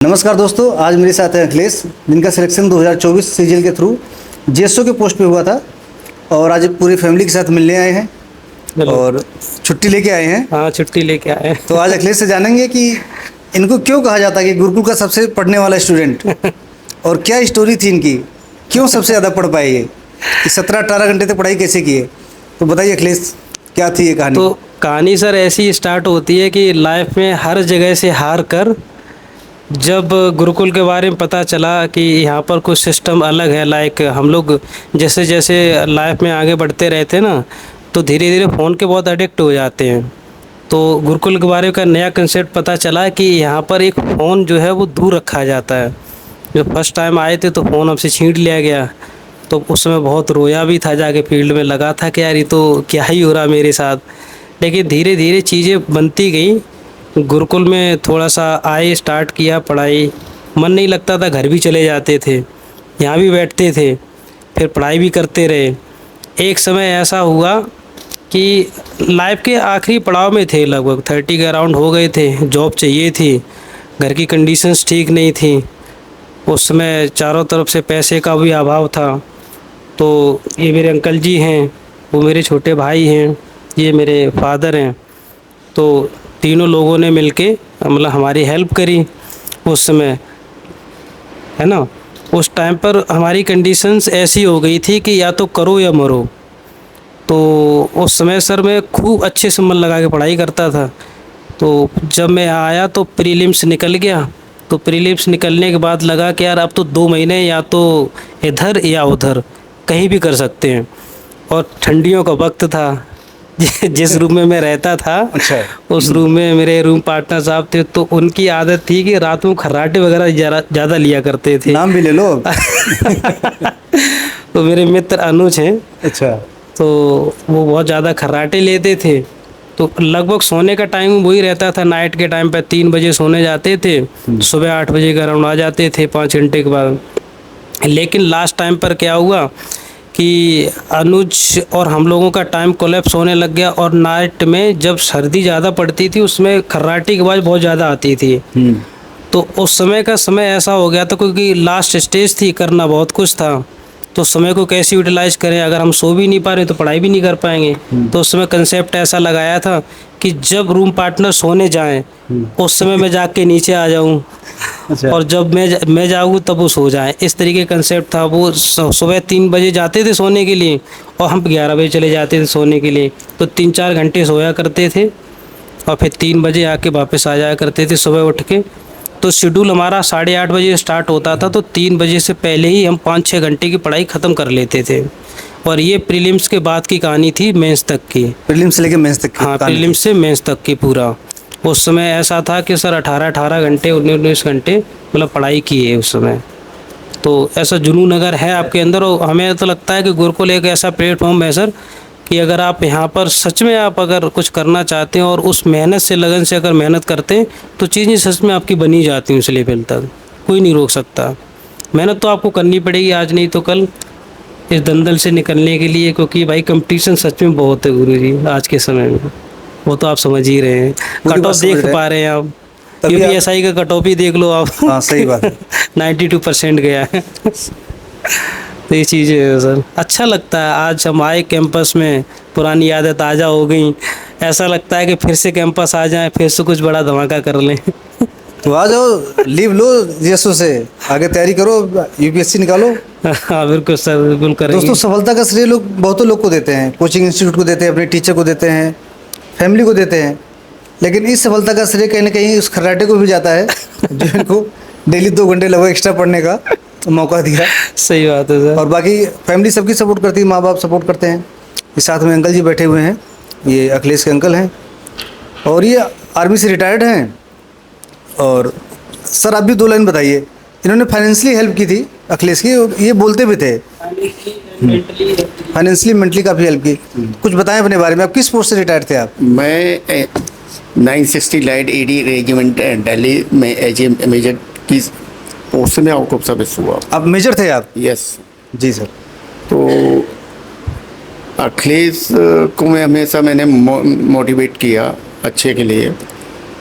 नमस्कार दोस्तों, आज मेरे साथ है अखिलेश, जिनका सिलेक्शन 2024 सीजीएल के थ्रू जेएसओ के पोस्ट पे हुआ था और आज पूरी फैमिली के साथ मिलने आए हैं और छुट्टी लेके आए हैं। हाँ, छुट्टी लेके आए। तो आज अखिलेश से जानेंगे कि इनको क्यों कहा जाता है कि गुरुकुल का सबसे पढ़ने वाला स्टूडेंट और क्या स्टोरी थी इनकी, क्यों सबसे ज़्यादा पढ़ पाए ये, कि 17-18 घंटे तक पढ़ाई कैसे किए। तो बताइए अखिलेश, क्या थी ये कहानी। तो कहानी सर ऐसी स्टार्ट होती है कि लाइफ में हर जगह से हार कर जब गुरुकुल के बारे में पता चला कि यहाँ पर कुछ सिस्टम अलग है, लाइक हम लोग जैसे जैसे लाइफ में आगे बढ़ते रहते हैं ना, तो धीरे धीरे फ़ोन के बहुत एडिक्ट हो जाते हैं। तो गुरुकुल के बारे का नया कंसेप्ट पता चला कि यहाँ पर एक फ़ोन जो है वो दूर रखा जाता है। जब फर्स्ट टाइम आए थे तो फ़ोन हमसे छीन लिया गया, तो उस समय बहुत रोया भी था, जाके फील्ड में लगा था कि यार ये तो क्या ही हो रहा मेरे साथ। लेकिन धीरे धीरे चीज़ें बनती गई। गुरुकुल में थोड़ा सा आए, स्टार्ट किया पढ़ाई, मन नहीं लगता था, घर भी चले जाते थे, यहाँ भी बैठते थे, फिर पढ़ाई भी करते रहे। एक समय ऐसा हुआ कि लाइफ के आखिरी पड़ाव में थे, लगभग 30 के अराउंड हो गए थे, जॉब चाहिए थी, घर की कंडीशंस ठीक नहीं थी, उस समय चारों तरफ से पैसे का भी अभाव था। तो ये मेरे अंकल जी हैं, वो मेरे छोटे भाई हैं, ये मेरे फादर हैं। तो तीनों लोगों ने मिलके मतलब हमारी हेल्प करी उस समय, है ना। उस टाइम पर हमारी कंडीशंस ऐसी हो गई थी कि या तो करो या मरो। तो उस समय सर मैं खूब अच्छे से मन लगा के पढ़ाई करता था। तो जब मैं आया तो प्रीलिम्स निकल गया। तो प्रीलिम्स निकलने के बाद लगा कि यार अब तो 2 महीने या तो इधर या उधर कहीं भी कर सकते हैं। और ठंडियों का वक्त था, जिस रूम में मैं रहता था, अच्छा, उस रूम में मेरे रूम पार्टनर साहब थे, तो उनकी आदत थी कि रात में खर्राटे वगैरह ज़्यादा लिया करते थे। नाम भी ले लो। तो मेरे मित्र अनुज हैं, अच्छा, तो वो बहुत ज़्यादा खर्राटे लेते थे। तो लगभग सोने का टाइम वही रहता था, नाइट के टाइम पे 3 बजे सोने जाते थे, सुबह 8 बजे के अराउंड आ जाते थे 5 घंटे के बाद। लेकिन लास्ट टाइम पर क्या हुआ कि अनुज और हम लोगों का टाइम कोलैप्स होने लग गया। और नाइट में जब सर्दी ज़्यादा पड़ती थी, उसमें खर्राटे की आवाज़ बहुत ज़्यादा आती थी। तो उस समय का समय ऐसा हो गया था, क्योंकि लास्ट स्टेज थी, करना बहुत कुछ था, तो समय को कैसे यूटिलाइज करें। अगर हम सो भी नहीं पा रहे तो पढ़ाई भी नहीं कर पाएंगे। तो उस समय कंसेप्ट ऐसा लगाया था कि जब रूम पार्टनर सोने जाएं, उस समय मैं जाग के नीचे आ जाऊं। अच्छा। और जब मैं जाऊँ तब वो सो जाए, इस तरीके का कंसेप्ट था। वो सुबह 3 बजे जाते थे सोने के लिए और हम 11 बजे चले जाते थे सोने के लिए। तो 3-4 घंटे सोया करते थे और फिर 3 बजे आके वापस आ जाया करते थे सुबह उठ के। तो शेड्यूल हमारा 8:30 बजे स्टार्ट होता था, तो 3 बजे से पहले ही हम 5-6 घंटे की पढ़ाई ख़त्म कर लेते थे। और ये प्रीलिम्स के बाद की कहानी थी, मेंस तक की। प्रीलिम्स से लेके मेंस तक की हाँ, कहानी प्रीलिम्स से मेंस तक की पूरा। उस समय ऐसा था कि सर 18-18 घंटे, 19-19 घंटे मतलब पढ़ाई की है उस समय। तो ऐसा जुनून अगर है आपके अंदर, और हमें तो लगता है कि गुरुकुल एक ऐसा प्लेटफॉर्म है सर कि अगर आप यहाँ पर सच में आप अगर कुछ करना चाहते हैं और उस मेहनत से, लगन से अगर मेहनत करते हैं, तो चीज़ें सच में आपकी बनी जाती हैं उस लेवल तक। कोई नहीं रोक सकता। मेहनत तो आपको करनी पड़ेगी, आज नहीं तो कल, इस दलदल से निकलने के लिए। क्योंकि भाई कंपटीशन सच में बहुत है गुरुजी आज के समय में, वो तो आप समझ ही रहे हैं। कट ऑफ देख पा रहे हैं आप, यूपीएसआई का कट ऑफ ही देख लो आप। हाँ, सही बात है। 92% गया है। तो ये चीज़ है सर, अच्छा लगता है। आज हम आए कैंपस में, पुरानी यादें ताज़ा हो गई, ऐसा लगता है कि फिर से कैंपस आ जाएं, फिर से कुछ बड़ा धमाका कर लें। तो आ जाओ, लीव लो जेएसओ से, आगे तैयारी करो, यूपीएससी निकालो। हाँ बिल्कुल सर, बिल्कुल करेंगे। दोस्तों, सफलता का श्रेय लोग बहुतों लोग को देते हैं, कोचिंग इंस्टीट्यूट को देते हैं, अपने टीचर को देते हैं, फैमिली को देते हैं। लेकिन इस सफलता का श्रेय कहीं ना कहीं उस खर्राटे को भी जाता है जो इनको डेली 2 घंटे लगभग एक्स्ट्रा पढ़ने का मौका दिया। सही बात है सर। और बाकी फैमिली सबकी सपोर्ट करती है, माँ बाप सपोर्ट करते हैं। इस साथ में अंकल जी बैठे हुए हैं, ये अखिलेश के अंकल हैं और ये आर्मी से रिटायर्ड हैं। और सर, आप भी 2 लाइन बताइए। इन्होंने फाइनेंशियली हेल्प की थी अखिलेश की, ये बोलते भी थे, फाइनेंशियली मेंटली काफ़ी हेल्प की। कुछ बताएं अपने बारे में, आप किस पोस्ट से रिटायर्ड थे आप? मैं 960 लाइट एडी रेजिमेंट दिल्ली में एज ए मेजर की पोस्ट में आउट ऑफ सर्विस हुआ। आप मेजर थे आप? यस जी सर। तो अखिलेश को मैं हमेशा मैंने मोटिवेट किया अच्छे के लिए।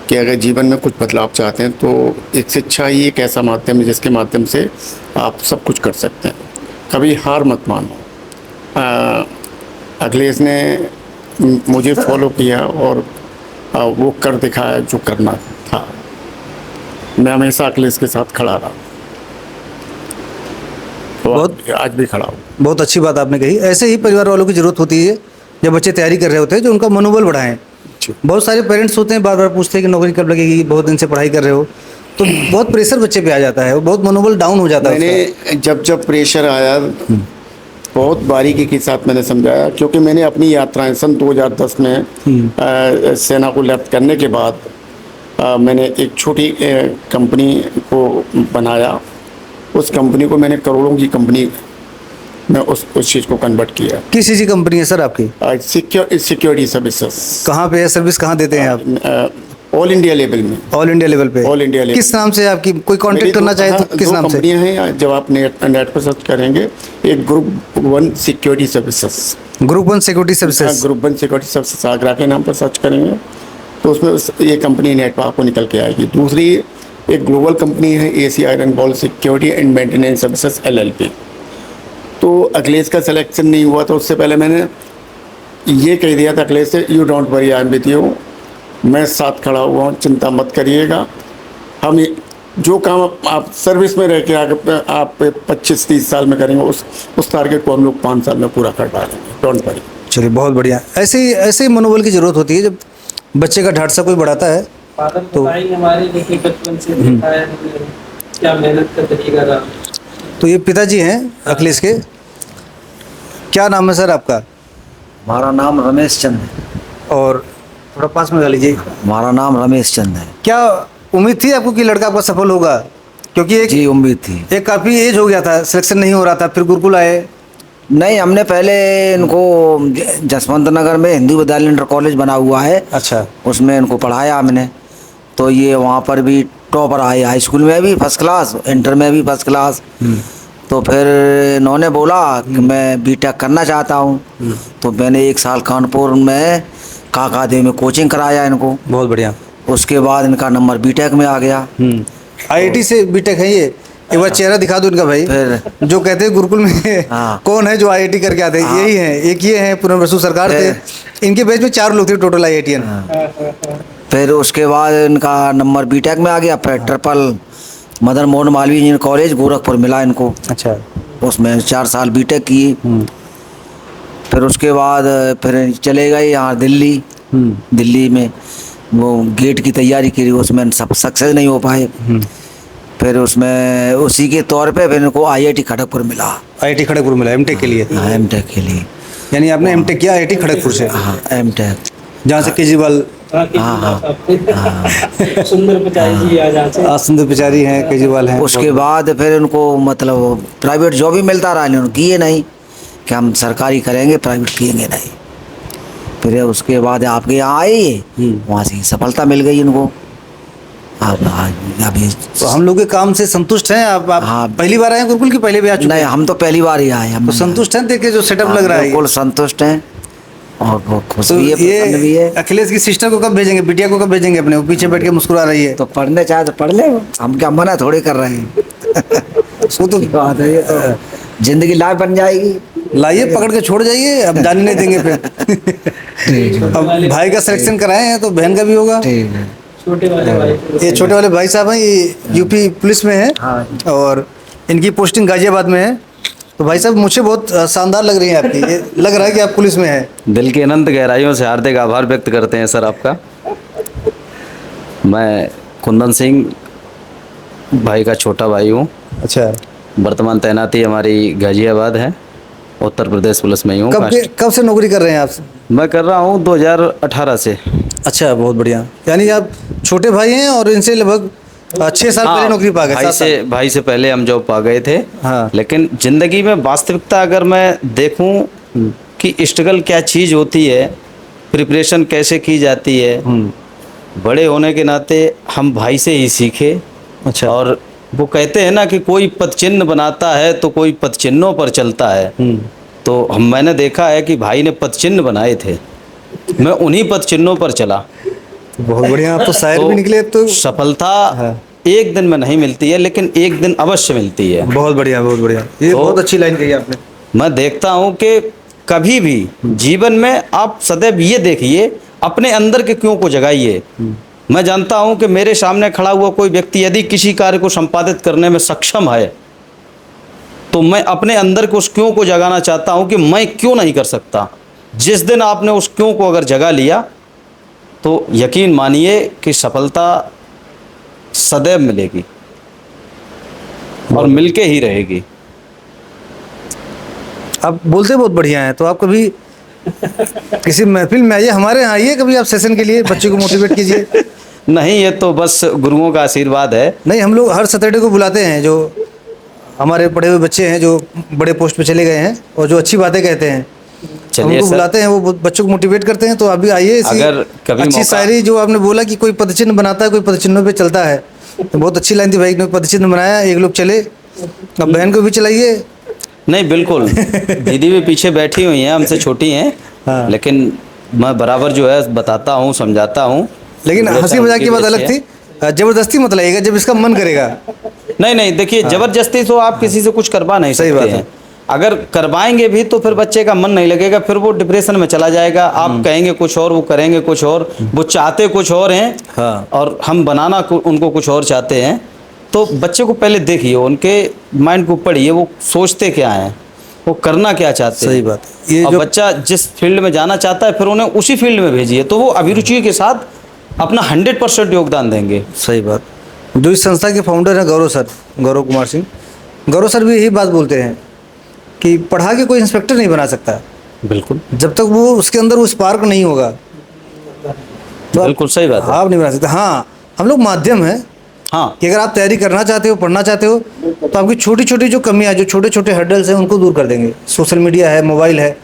कि अगर जीवन में कुछ बदलाव चाहते हैं तो एक शिक्षा ही एक ऐसा माध्यम है जिसके माध्यम से आप सब कुछ कर सकते हैं। कभी हार मत मानो। अखिलेश ने मुझे फॉलो किया और वो कर दिखाया जो करना था। मैं हमेशा अखिलेश के साथ खड़ा रहा, तो आज भी खड़ा हूँ। बहुत अच्छी बात आपने कही। ऐसे ही परिवार वालों की ज़रूरत होती है जब बच्चे तैयारी कर रहे होते हैं, जो उनका मनोबल बढ़ाएं। बहुत सारे पेरेंट्स होते हैं बार बार पूछते हैं कि नौकरी कब लगेगी, बहुत दिन से पढ़ाई कर रहे हो, तो बहुत प्रेशर बच्चे पे आ जाता है, बहुत मनोबल डाउन हो जाता है। मैंने जब प्रेशर आया बहुत बारीकी के साथ मैंने समझाया, क्योंकि मैंने अपनी यात्राएं सन 2010 में सेना को लेफ्ट करने के बाद मैंने एक छोटी कंपनी को बनाया। उस कंपनी को मैंने करोड़ों की कंपनी में उस चीज़ को कन्वर्ट किया। किस चीज़ की कंपनी है सर आपकी? Security services. कहाँ पे है? सर्विस कहाँ देते हैं आप? ऑल इंडिया लेवल में। ऑल इंडिया लेवल पे? All India level. किस नाम से आपकी? कोई कांटेक्ट करना चाहे तो किस नाम से? कंपनियां हैं, जब आप नेट पर सर्च करेंगे, एक group 1 security services. Group 1 security services. Group 1 security services Agra के नाम पर सर्च करेंगे तो उसमें ये कंपनी नेट पर आपको निकल के आएगी। दूसरी एक ग्लोबल कंपनी है AC iron ball security and maintenance services LLP। तो अखिलेश का सिलेक्शन नहीं हुआ तो उससे पहले मैंने ये कह दिया था अखिलेश से, you don't worry, I am with you, मैं साथ खड़ा हुआ हूँ, चिंता मत करिएगा। हम जो काम आप सर्विस में रह के आगे आप 25-30 साल में करेंगे, उस टारगेट को हम लोग 5 साल में पूरा कर डालेंगे, डोंट वरी। चलिए बहुत बढ़िया। ऐसे ही मनोबल की ज़रूरत होती है जब बच्चे का ढांढसा कोई बढ़ाता है। तो हमारे देखिए बचपन से देखा है क्या मेहनत का तरीका रहा। तो ये पिताजी हैं अखिलेश के। क्या नाम है सर आपका? हमारा नाम रमेश चंद है। और थोड़ा पास में गा लीजिए। हमारा नाम रमेश चंद है। क्या उम्मीद थी आपको कि लड़का आपका सफल होगा? क्योंकि जी उम्मीद थी। एक काफ़ी एज हो गया था, सिलेक्शन नहीं हो रहा था, फिर गुरुकुल आए। नहीं, हमने पहले इनको जसवंत नगर में हिंदू विद्यालय इंटर कॉलेज बना हुआ है, अच्छा, उसमें इनको पढ़ाया हमने। तो ये वहाँ पर भी टॉपर आए, हाई स्कूल में भी फर्स्ट क्लास, इंटर में भी फर्स्ट क्लास। तो फिर इन्होंने बोला कि मैं बीटेक करना चाहता हूँ। तो मैंने 1 साल कानपुर में काकादेव में कोचिंग कराया इनको। बहुत बढ़िया। उसके बाद इनका नंबर बीटेक में आ गया। IIT से बीटेक है ये। एक बार चेहरा दिखा दो इनका भाई। फिर जो कहते हैं गुरुकुल में हाँ। कौन है जो IIT करके आते हैं? यही है। एक ये है पुनर्वसु सरकार थे, इनके बैच में 4 लोग थे टोटल IITian। फिर उसके बाद इनका नंबर बीटेक में आ गया। फिर triple Madan Mohan Malviya engineer college Gorakhpur मिला इनको। अच्छा, उसमें 4 साल बीटेक किए। फिर उसके बाद फिर चले गए यहाँ दिल्ली। दिल्ली में वो गेट की तैयारी की, उसमें सब सक्सेस नहीं हो पाए। फिर उसमें उसी के तौर पे फिर इनको IIT खड़गपुर मिला। IIT खड़गपुर मिला एमटेक के लिए? हाँ, एमटेक के लिए। यानी आपने एमटेक किया IIT खड़गपुर से? हाँ, एमटेक, जहाँ से केजरीवाल सुंदर पिचाई जी आ जाते हैं। सुंदर पिचारी हैं, केजरीवाल हैं। उसके बाद फिर उनको मतलब प्राइवेट जॉब ही मिलता रहा, उन्होंने किए नहीं कि हम सरकारी करेंगे, प्राइवेट किएंगे नहीं। फिर उसके बाद आपके यहाँ आए, वहाँ से सफलता मिल गई इनको। अभी तो हम लोग के काम से संतुष्ट हैं आप? हाँ। पहली बार आए गुरुकुल की पहले भी आ चुके नहीं, हैं? हम तो पहली बार ही आए। हम तो संतुष्ट हैं देख के जो सेटअप लग रहा है? बिल्कुल संतुष्ट हैं और वो खुश तो भी है, प्रसन्न भी है। अखिलेश की सिस्टर को कब भेजेंगे? बिटिया को कब भेजेंगे अपने? वो पीछे बैठ के मुस्कुरा रही है। तो पढ़ने चाहे तो पढ़ ले, हम क्या मना थोड़ी कर रहे हैं। उसको तो बात है, ये तो जिंदगी लाइफ बन जाएगी। लाइए, पकड़ के छोड़ जाइए, अब जाने नहीं देंगे फिर। अब भाई का सिलेक्शन कराए हैं तो बहन का भी होगा। ठीक है। छोटे वाले भाई, ये छोटे वाले भाई साहब हैं, ये यूपी पुलिस में है और इनकी पोस्टिंग गाजियाबाद में है। तो भाई साहब मुझे बहुत शानदार लग रही है आपकी, ये लग रहा है कि आप पुलिस में हैं। दिल की अनंत गहराइयों से हार्दिक आभार व्यक्त करते हैं सर आपका। मैं कुंदन सिंह भाई का छोटा भाई हूँ। अच्छा, वर्तमान तैनाती हमारी गाजियाबाद है, उत्तर प्रदेश पुलिस में ही हूँ। कब से नौकरी कर रहे हैं आप? मैं कर रहा हूँ 2018 से। अच्छा, बहुत बढ़िया। यानी आप छोटे भाई हैं और इनसे लगभग 6 साल पहले नौकरी पा गए? भाई से पहले हम जॉब पा गए थे। हाँ। लेकिन जिंदगी में वास्तविकता अगर मैं देखूं कि स्ट्रगल क्या चीज़ होती है, प्रिपरेशन कैसे की जाती है, बड़े होने के नाते हम भाई से ही सीखे। अच्छा। और वो कहते हैं ना कि कोई पदचिन्ह बनाता है तो कोई पदचिन्हों पर चलता है। तो मैंने देखा है कि भाई ने पदचिन्ह बनाए थे, मैं उन्हीं पदचिन्हों पर चला। बहुत बढ़िया, आप तो शायर भी निकले अब तो। सफलता हाँ। एक दिन में नहीं मिलती है, लेकिन एक दिन अवश्य मिलती है। बहुत बढ़िया, बहुत बढ़िया, ये तो- बहुत अच्छी लाइन कही आपने। मैं देखता हूं कि कभी भी जीवन में आप सदैव ये देखिए, अपने अंदर के क्यों को जगाइए। मैं जानता हूं कि मेरे सामने खड़ा हुआ कोई व्यक्ति यदि किसी कार्य को संपादित करने में सक्षम है, तो मैं अपने अंदर के उस क्यों को जगाना चाहता हूं कि मैं क्यों नहीं कर सकता। जिस दिन आपने उस क्यों को अगर जगा लिया, तो यकीन मानिए कि सफलता सदैव मिलेगी और मिलके ही रहेगी। आप बोलते बहुत बढ़िया हैं, तो आप कभी किसी महफिल में आइए, हमारे यहाँ आइए कभी, आप सेशन के लिए बच्चों को मोटिवेट कीजिए। नहीं, ये तो बस गुरुओं का आशीर्वाद है। नहीं, हम लोग हर सैटरडे को बुलाते हैं, जो हमारे पढ़े हुए बच्चे हैं जो बड़े पोस्ट पे चले गए हैं और जो अच्छी बातें कहते हैं, चलिए हमको सर, बुलाते हैं, वो बच्चों को मोटिवेट करते हैं। तो आप भी आइए। अगर कभी अच्छी मौका- शायरी जो आपने बोला कि कोई पदचिन्ह बनाता है, कोई पदचिन्हों पे चलता है, तो बहुत अच्छी लाइन थी भाई ने, पदचिन्ह बनाया, एक लोग चले, अब बहन को भी चलाइए। नहीं बिल्कुल, दीदी भी पीछे बैठी हुई हैं, हमसे छोटी हैं, हाँ। लेकिन मैं बराबर जो है बताता हूँ, समझाता हूँ। लेकिन वो हंसी तो मजाक उनकी की बात भी अलग अच्छी थी, जबरदस्ती मत लाइएगा जब इसका मन करेगा। नहीं नहीं, देखिए जबरदस्ती तो आप किसी से कुछ करवा नहीं सही सकते बात है। हैं। अगर करवाएंगे भी तो फिर बच्चे का मन नहीं लगेगा, फिर वो डिप्रेशन में चला जाएगा। आप कहेंगे कुछ और, वो करेंगे कुछ और, वो चाहते कुछ और हैं, हाँ। और हम बनाना उनको कुछ और चाहते हैं। तो बच्चे को पहले देखिए, उनके माइंड को पढ़िए, वो सोचते क्या हैं, वो करना क्या चाहते हैं। सही बात है। ये और जो बच्चा जिस फील्ड में जाना चाहता है, फिर उन्हें उसी फील्ड में भेजिए, तो वो अभिरुचि के साथ अपना 100% योगदान देंगे। सही बात। जो इस संस्था के फाउंडर हैं गौरव सर, गौरव कुमार सिंह, गौरव सर भी यही बात बोलते हैं कि पढ़ा के कोई इंस्पेक्टर नहीं बना सकता बिल्कुल जब तक वो उसके अंदर वो स्पार्क नहीं होगा, तो बिल्कुल सही बात है। आप नहीं बना सकते। हाँ, हम लोग माध्यम हैं हाँ, कि अगर आप तैयारी करना चाहते हो, पढ़ना चाहते हो, तो आपकी छोटी छोटी जो कमियां, जो छोटे छोटे हर्डल्स हैं, उनको दूर कर देंगे। सोशल मीडिया है, मोबाइल है,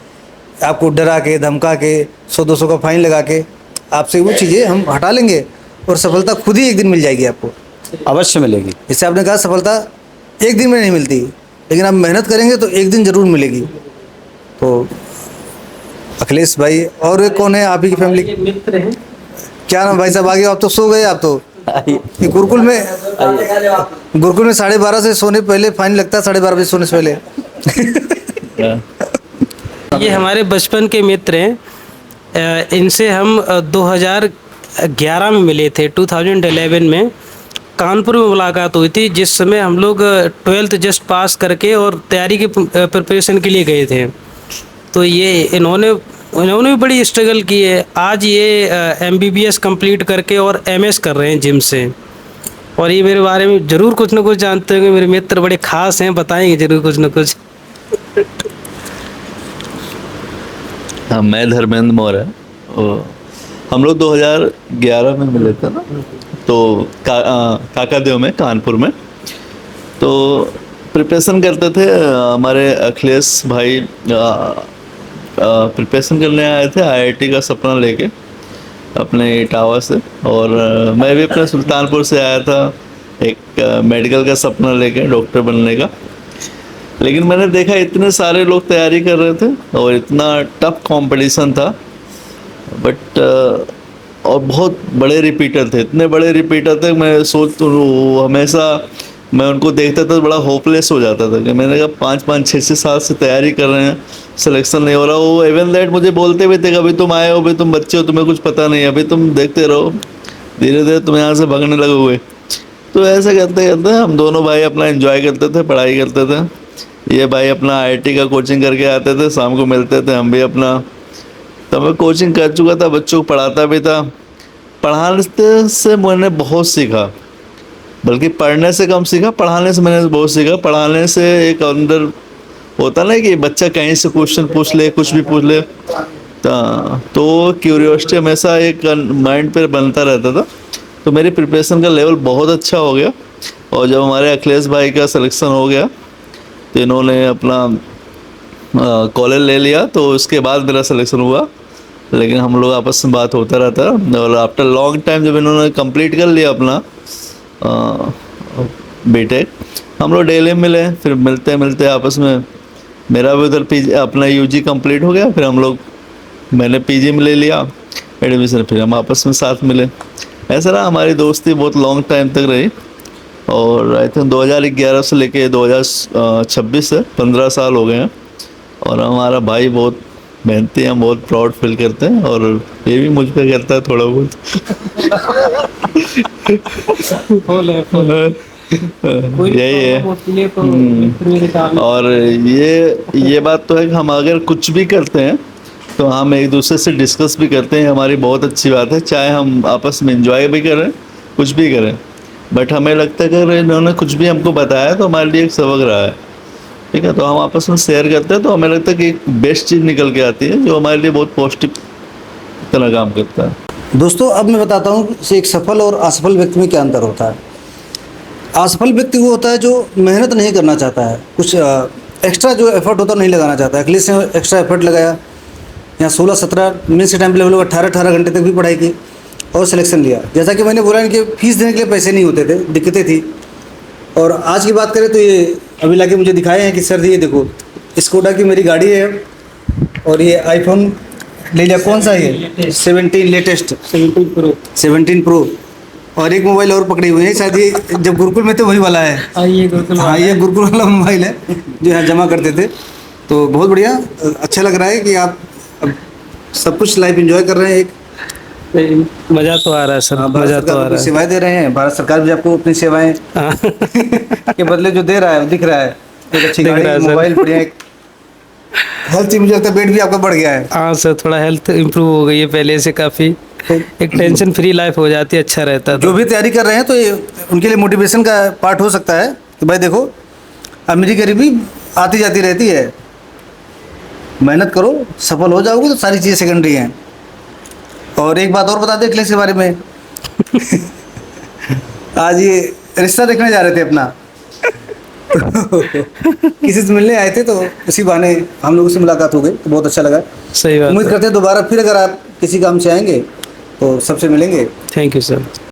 आपको डरा के, धमका के, 100-200 का फाइन लगा के आपसे वो चीज़ें हम हटा लेंगे और सफलता खुद ही एक दिन मिल जाएगी आपको। अवश्य मिलेगी। जैसे आपने कहा सफलता एक दिन में नहीं मिलती, लेकिन आप मेहनत करेंगे तो एक दिन ज़रूर मिलेगी। तो अखिलेश भाई, और एक कौन है आप ही की फैमिली, मित्र हैं। क्या नाम भाई साहब? आगे आप तो सो गए, आप तो ये गुरुकुल में 12:30 से सोने पहले फाइन लगता है, 12:30 बजे सोने से पहले। ये हमारे बचपन के मित्र हैं। इनसे हम 2011 में मिले थे, 2011 में कानपुर में मुलाकात हुई थी, जिस समय हम लोग 12th जस्ट पास करके और तैयारी की प्रिपरेशन के लिए गए थे। तो ये इन्होंने भी बड़ी स्ट्रगल की है। आज ये MBBS कंप्लीट करके और MS कर रहे हैं जिम से। और ये मेरे बारे में ज़रूर कुछ ना कुछ जानते होंगे, मेरे मित्र बड़े खास हैं, बताएंगे ज़रूर कुछ ना कुछ। हाँ, मैं धर्मेंद्र मौर्य। हम लोग 2011 में मिले थे ना, तो काकादेव में, कानपुर में। तो प्रिपरेशन करते थे, हमारे अखिलेश भाई प्रिपरेशन करने आए थे IIT का सपना लेके अपने इटावा से, और मैं भी अपने सुल्तानपुर से आया था एक मेडिकल का सपना लेके, डॉक्टर बनने का। लेकिन मैंने देखा इतने सारे लोग तैयारी कर रहे थे और इतना टफ कंपटीशन था, बट और बहुत बड़े रिपीटर थे, इतने बड़े रिपीटर थे, मैं हमेशा मैं उनको देखता था, बड़ा होपलेस हो जाता था कि मैंने कहा 5-5, 6-6 साल से तैयारी कर रहे हैं, सिलेक्शन नहीं हो रहा। वो इवन दैट मुझे बोलते भी थे कि अभी तुम आए हो, अभी तुम बच्चे हो, तुम्हें कुछ पता नहीं है, अभी तुम देखते रहो, धीरे धीरे तुम यहाँ से भागने लगे हुए। तो ऐसे करते करते हम दोनों भाई अपना एंजॉय करते थे, पढ़ाई करते थे। ये भाई अपना IIT का कोचिंग करके आते थे, शाम को मिलते थे, हम भी अपना, तो मैं कोचिंग कर चुका था, बच्चों को पढ़ाता भी था। पढ़ाने से मैंने बहुत सीखा, बल्कि पढ़ने से कम सीखा, पढ़ाने से मैंने बहुत सीखा। पढ़ाने से एक अंदर होता ना कि बच्चा कहीं से क्वेश्चन पूछ ले, कुछ भी पूछ ले, तो क्यूरियोसिटी हमेशा एक माइंड पर बनता रहता था। तो मेरी प्रिपरेशन का लेवल बहुत अच्छा हो गया, और जब हमारे अखिलेश भाई का सिलेक्शन हो गया तो इन्होंने अपना कॉलेज ले लिया, तो उसके बाद मेरा सिलेक्शन हुआ। लेकिन हम लोग आपस में बात होता रहता है, और आफ्टर लॉन्ग टाइम जब इन्होंने कंप्लीट कर लिया अपना बीटेक, हम लोग डेली मिले, फिर मिलते मिलते आपस में मेरा भी उधर अपना UG कंप्लीट हो गया, फिर हम लोग, मैंने PG में ले लिया, एडमिशन, फिर हम आपस में साथ मिले। ऐसा रहा हमारी दोस्ती बहुत लॉन्ग टाइम तक रही, और आई थिंक 2011 से लेके 2026 से 15 साल हो गए हैं। और हमारा भाई बहुत मेहनती है, हम बहुत प्राउड फील करते हैं, और ये भी मुझ पे करता है थोड़ा बहुत। यही है। और ये बात तो है कि हम अगर कुछ भी करते हैं तो हम एक दूसरे से डिस्कस भी करते हैं, हमारी बहुत अच्छी बात है। चाहे हम आपस में एंजॉय भी करें, कुछ भी करें, बट हमें लगता है कि अगर इन्होंने कुछ भी हमको बताया तो हमारे लिए एक सबक रहा है, ठीक है। तो हम आपस में शेयर करते हैं, तो हमें लगता है कि एक बेस्ट चीज़ निकल के आती है जो हमारे लिए बहुत पॉजिटिव तरह काम करता है। दोस्तों, अब मैं बताता हूँ कि एक सफल और असफल व्यक्ति में क्या अंतर होता है। असफल व्यक्ति वो होता है जो मेहनत नहीं करना चाहता है, कुछ एक्स्ट्रा जो एफर्ट होता है नहीं लगाना चाहता है। अखिलेश ने एक्स्ट्रा एफर्ट लगाया, यहाँ 16-17 मेंस के टाइम पे लेवल 18-18 घंटे तक भी पढ़ाई की और सिलेक्शन लिया। जैसा कि मैंने बोला, इनके फीस देने के लिए पैसे नहीं होते थे, दिक्कतें थी। और आज की बात करें तो ये अभी लाके मुझे दिखाए हैं कि सर ये देखो, स्कोडा की मेरी गाड़ी है, और ये आईफोन ले लिया। कौन सा है? 17 लेटेस्ट 17 प्रो, और एक मोबाइल और पकड़ी हुई है, शायद ये जब गुरुकुल में थे वही वाला है। हाँ, ये गुरुकुल वाला मोबाइल है जो यहाँ जमा करते थे। तो बहुत बढ़िया, अच्छा लग रहा है कि आप अब सब कुछ लाइफ एंजॉय कर रहे हैं। एक मज़ा तो आ रहा है सर, मज़ा तो आ रहा है। सेवाएं दे रहे हैं, भारत सरकार भी आपको अपनी सेवाएं के बदले जो दे रहा है वो दिख रहा है। एक अच्छी दिख रहा है गाड़ी, सर। मोबाइल बढ़िया, एक हेल्थ, मुझे लगता है वेट भी आपका बढ़ गया है। हाँ सर, थोड़ा हेल्थ इम्प्रूव हो गई है पहले से काफ़ी, एक टेंशन फ्री लाइफ हो जाती है, अच्छा रहता है। जो भी तैयारी कर रहे हैं तो ये उनके लिए मोटिवेशन का पार्ट हो सकता है कि भाई देखो, अमीरी गरीबी आती जाती रहती है, मेहनत करो, सफल हो जाओगे तो सारी चीज़ें सेकेंडरी हैं। और एक बात और बता दें अखिलेश के बारे में आज ये रिश्ता देखने जा रहे थे अपना किसी से मिलने आए थे, तो उसी बहाने हम लोगों से मुलाकात हो गई, तो बहुत अच्छा लगा। सही बात उम्मीद है। करते हैं दोबारा फिर अगर आप किसी काम से आएंगे तो सबसे मिलेंगे। Thank you sir.